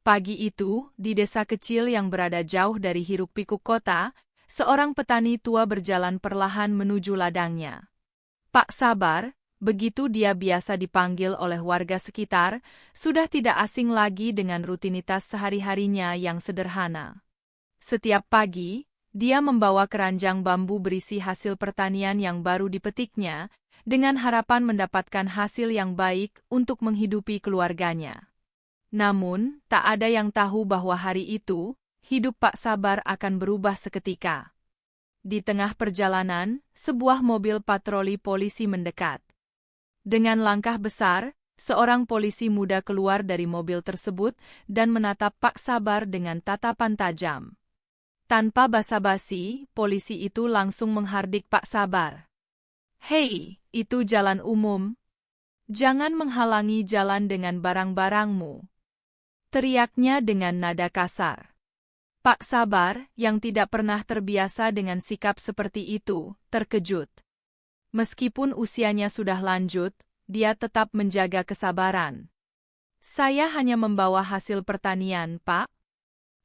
Pagi itu, di desa kecil yang berada jauh dari hiruk-pikuk kota, seorang petani tua berjalan perlahan menuju ladangnya. Pak Sabar, begitu dia biasa dipanggil oleh warga sekitar, sudah tidak asing lagi dengan rutinitas sehari-harinya yang sederhana. Setiap pagi, dia membawa keranjang bambu berisi hasil pertanian yang baru dipetiknya, dengan harapan mendapatkan hasil yang baik untuk menghidupi keluarganya. Namun, tak ada yang tahu bahwa hari itu, hidup Pak Sabar akan berubah seketika. Di tengah perjalanan, sebuah mobil patroli polisi mendekat. Dengan langkah besar, seorang polisi muda keluar dari mobil tersebut dan menatap Pak Sabar dengan tatapan tajam. Tanpa basa-basi, polisi itu langsung menghardik Pak Sabar. "Hei, itu jalan umum. Jangan menghalangi jalan dengan barang-barangmu," teriaknya dengan nada kasar. Pak Sabar, yang tidak pernah terbiasa dengan sikap seperti itu, terkejut. Meskipun usianya sudah lanjut, dia tetap menjaga kesabaran. "Saya hanya membawa hasil pertanian, Pak.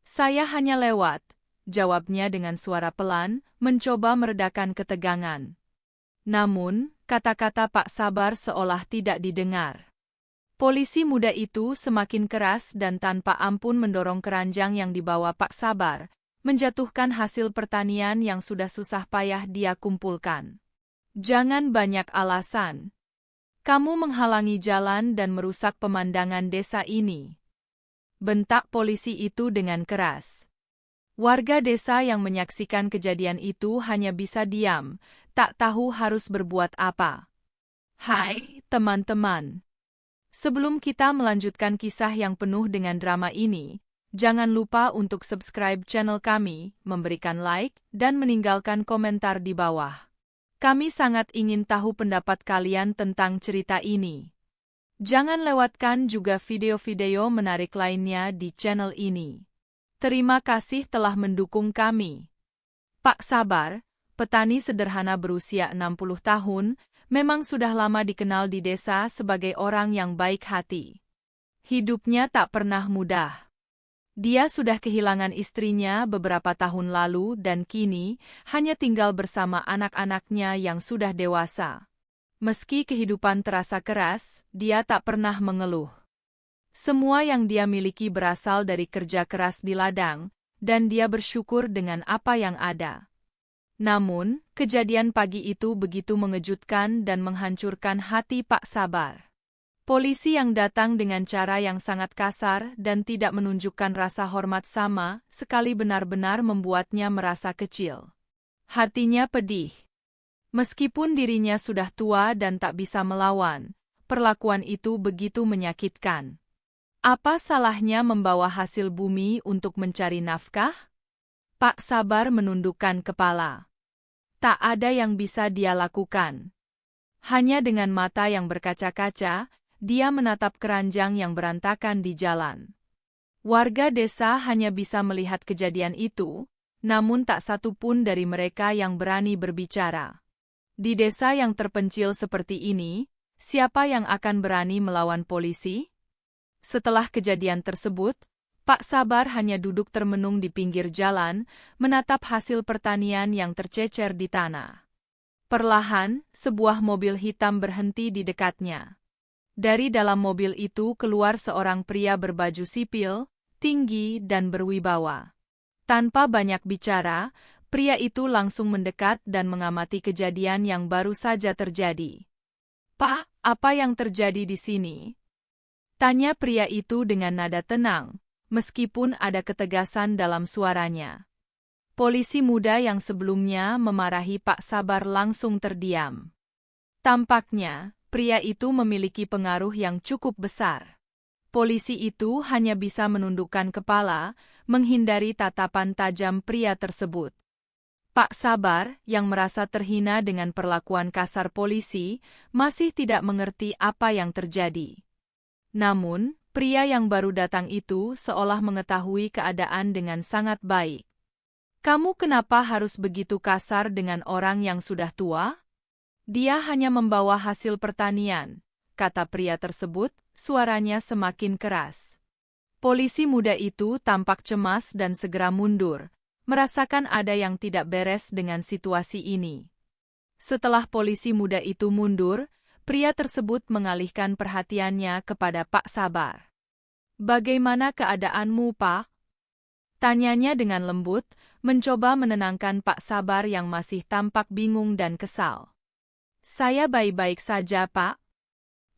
Saya hanya lewat," jawabnya dengan suara pelan, mencoba meredakan ketegangan. Namun, kata-kata Pak Sabar seolah tidak didengar. Polisi muda itu semakin keras dan tanpa ampun mendorong keranjang yang dibawa Pak Sabar, menjatuhkan hasil pertanian yang sudah susah payah dia kumpulkan. "Jangan banyak alasan. Kamu menghalangi jalan dan merusak pemandangan desa ini," bentak polisi itu dengan keras. Warga desa yang menyaksikan kejadian itu hanya bisa diam, tak tahu harus berbuat apa. Hai, teman-teman. Sebelum kita melanjutkan kisah yang penuh dengan drama ini, jangan lupa untuk subscribe channel kami, memberikan like, dan meninggalkan komentar di bawah. Kami sangat ingin tahu pendapat kalian tentang cerita ini. Jangan lewatkan juga video-video menarik lainnya di channel ini. Terima kasih telah mendukung kami. Pak Sabar, petani sederhana berusia 60 tahun, memang sudah lama dikenal di desa sebagai orang yang baik hati. Hidupnya tak pernah mudah. Dia sudah kehilangan istrinya beberapa tahun lalu dan kini hanya tinggal bersama anak-anaknya yang sudah dewasa. Meski kehidupan terasa keras, dia tak pernah mengeluh. Semua yang dia miliki berasal dari kerja keras di ladang, dan dia bersyukur dengan apa yang ada. Namun, kejadian pagi itu begitu mengejutkan dan menghancurkan hati Pak Sabar. Polisi yang datang dengan cara yang sangat kasar dan tidak menunjukkan rasa hormat sama sekali benar-benar membuatnya merasa kecil. Hatinya pedih. Meskipun dirinya sudah tua dan tak bisa melawan, perlakuan itu begitu menyakitkan. Apa salahnya membawa hasil bumi untuk mencari nafkah? Pak Sabar menundukkan kepala. Tak ada yang bisa dia lakukan. Hanya dengan mata yang berkaca-kaca, dia menatap keranjang yang berantakan di jalan. Warga desa hanya bisa melihat kejadian itu, namun tak satu pun dari mereka yang berani berbicara. Di desa yang terpencil seperti ini, siapa yang akan berani melawan polisi? Setelah kejadian tersebut, Pak Sabar hanya duduk termenung di pinggir jalan, menatap hasil pertanian yang tercecer di tanah. Perlahan, sebuah mobil hitam berhenti di dekatnya. Dari dalam mobil itu keluar seorang pria berbaju sipil, tinggi dan berwibawa. Tanpa banyak bicara, pria itu langsung mendekat dan mengamati kejadian yang baru saja terjadi. "Pak, apa yang terjadi di sini?" tanya pria itu dengan nada tenang, meskipun ada ketegasan dalam suaranya. Polisi muda yang sebelumnya memarahi Pak Sabar langsung terdiam. Tampaknya, pria itu memiliki pengaruh yang cukup besar. Polisi itu hanya bisa menundukkan kepala, menghindari tatapan tajam pria tersebut. Pak Sabar, yang merasa terhina dengan perlakuan kasar polisi, masih tidak mengerti apa yang terjadi. Namun, pria yang baru datang itu seolah mengetahui keadaan dengan sangat baik. "Kamu kenapa harus begitu kasar dengan orang yang sudah tua? Dia hanya membawa hasil pertanian," kata pria tersebut, suaranya semakin keras. Polisi muda itu tampak cemas dan segera mundur, merasakan ada yang tidak beres dengan situasi ini. Setelah polisi muda itu mundur, pria tersebut mengalihkan perhatiannya kepada Pak Sabar. "Bagaimana keadaanmu, Pak?" tanyanya dengan lembut, mencoba menenangkan Pak Sabar yang masih tampak bingung dan kesal. "Saya baik-baik saja, Pak.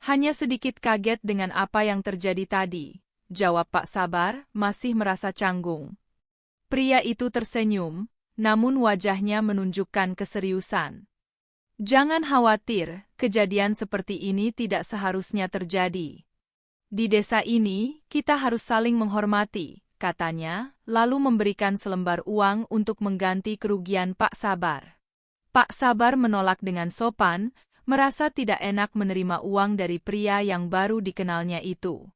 Hanya sedikit kaget dengan apa yang terjadi tadi," jawab Pak Sabar, masih merasa canggung. Pria itu tersenyum, namun wajahnya menunjukkan keseriusan. "Jangan khawatir, kejadian seperti ini tidak seharusnya terjadi. Di desa ini, kita harus saling menghormati," katanya, lalu memberikan selembar uang untuk mengganti kerugian Pak Sabar. Pak Sabar menolak dengan sopan, merasa tidak enak menerima uang dari pria yang baru dikenalnya itu.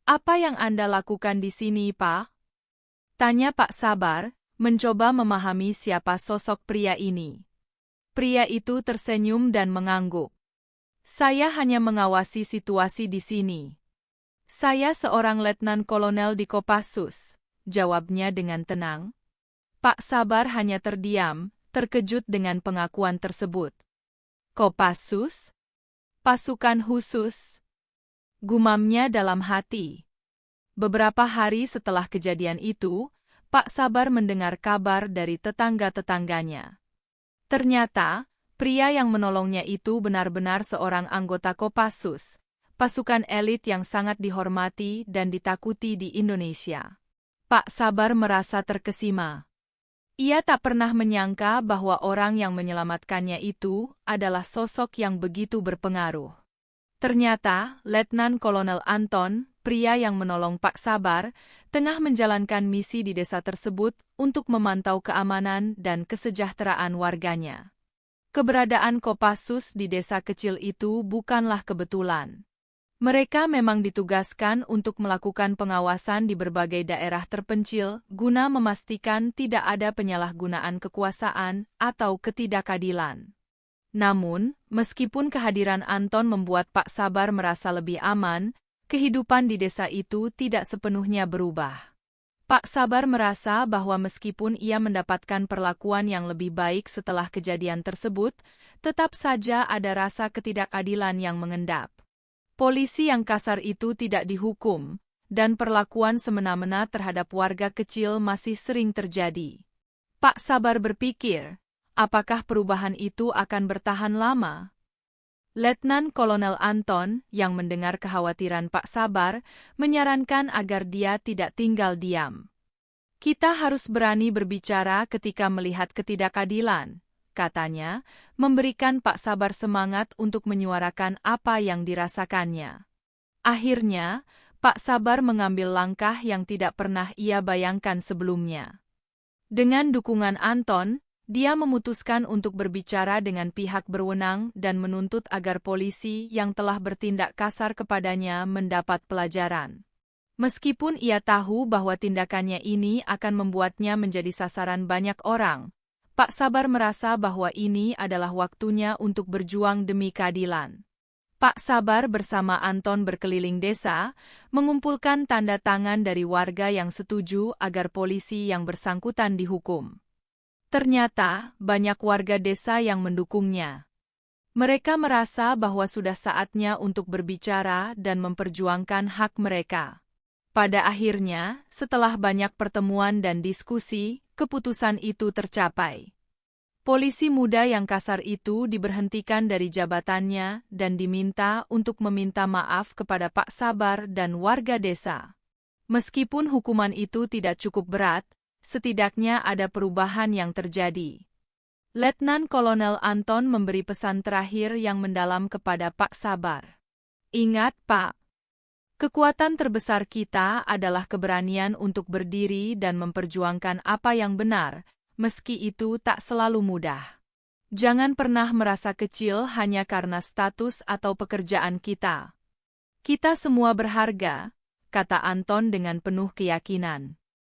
"Apa yang Anda lakukan di sini, Pak?" tanya Pak Sabar, mencoba memahami siapa sosok pria ini. Pria itu tersenyum dan mengangguk. "Saya hanya mengawasi situasi di sini. Saya seorang letnan kolonel di Kopassus," jawabnya dengan tenang. Pak Sabar hanya terdiam, terkejut dengan pengakuan tersebut. "Kopassus? Pasukan khusus?" gumamnya dalam hati. Beberapa hari setelah kejadian itu, Pak Sabar mendengar kabar dari tetangga-tetangganya. Ternyata, pria yang menolongnya itu benar-benar seorang anggota Kopassus, pasukan elit yang sangat dihormati dan ditakuti di Indonesia. Pak Sabar merasa terkesima. Ia tak pernah menyangka bahwa orang yang menyelamatkannya itu adalah sosok yang begitu berpengaruh. Ternyata, Letnan Kolonel Anton, pria yang menolong Pak Sabar, tengah menjalankan misi di desa tersebut untuk memantau keamanan dan kesejahteraan warganya. Keberadaan Kopassus di desa kecil itu bukanlah kebetulan. Mereka memang ditugaskan untuk melakukan pengawasan di berbagai daerah terpencil guna memastikan tidak ada penyalahgunaan kekuasaan atau ketidakadilan. Namun, meskipun kehadiran Anton membuat Pak Sabar merasa lebih aman, kehidupan di desa itu tidak sepenuhnya berubah. Pak Sabar merasa bahwa meskipun ia mendapatkan perlakuan yang lebih baik setelah kejadian tersebut, tetap saja ada rasa ketidakadilan yang mengendap. Polisi yang kasar itu tidak dihukum, dan perlakuan semena-mena terhadap warga kecil masih sering terjadi. Pak Sabar berpikir, apakah perubahan itu akan bertahan lama? Letnan Kolonel Anton, yang mendengar kekhawatiran Pak Sabar, menyarankan agar dia tidak tinggal diam. "Kita harus berani berbicara ketika melihat ketidakadilan," katanya, memberikan Pak Sabar semangat untuk menyuarakan apa yang dirasakannya. Akhirnya, Pak Sabar mengambil langkah yang tidak pernah ia bayangkan sebelumnya. Dengan dukungan Anton, dia memutuskan untuk berbicara dengan pihak berwenang dan menuntut agar polisi yang telah bertindak kasar kepadanya mendapat pelajaran. Meskipun ia tahu bahwa tindakannya ini akan membuatnya menjadi sasaran banyak orang, Pak Sabar merasa bahwa ini adalah waktunya untuk berjuang demi keadilan. Pak Sabar bersama Anton berkeliling desa, mengumpulkan tanda tangan dari warga yang setuju agar polisi yang bersangkutan dihukum. Ternyata, banyak warga desa yang mendukungnya. Mereka merasa bahwa sudah saatnya untuk berbicara dan memperjuangkan hak mereka. Pada akhirnya, setelah banyak pertemuan dan diskusi, keputusan itu tercapai. Polisi muda yang kasar itu diberhentikan dari jabatannya dan diminta untuk meminta maaf kepada Pak Sabar dan warga desa. Meskipun hukuman itu tidak cukup berat, setidaknya ada perubahan yang terjadi. Letnan Kolonel Anton memberi pesan terakhir yang mendalam kepada Pak Sabar. "Ingat, Pak, kekuatan terbesar kita adalah keberanian untuk berdiri dan memperjuangkan apa yang benar, meski itu tak selalu mudah. Jangan pernah merasa kecil hanya karena status atau pekerjaan kita. Kita semua berharga," kata Anton dengan penuh keyakinan.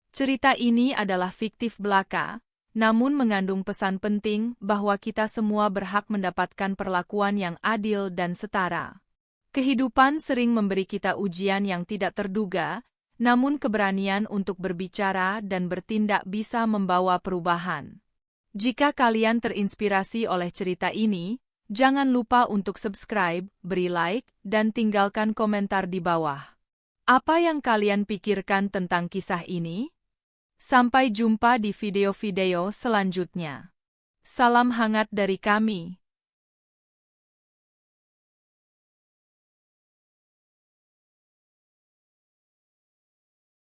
Cerita ini adalah fiktif belaka, namun mengandung pesan penting bahwa kita semua berhak mendapatkan perlakuan yang adil dan setara. Kehidupan sering memberi kita ujian yang tidak terduga, namun keberanian untuk berbicara dan bertindak bisa membawa perubahan. Jika kalian terinspirasi oleh cerita ini, jangan lupa untuk subscribe, beri like, dan tinggalkan komentar di bawah. Apa yang kalian pikirkan tentang kisah ini? Sampai jumpa di video-video selanjutnya. Salam hangat dari kami.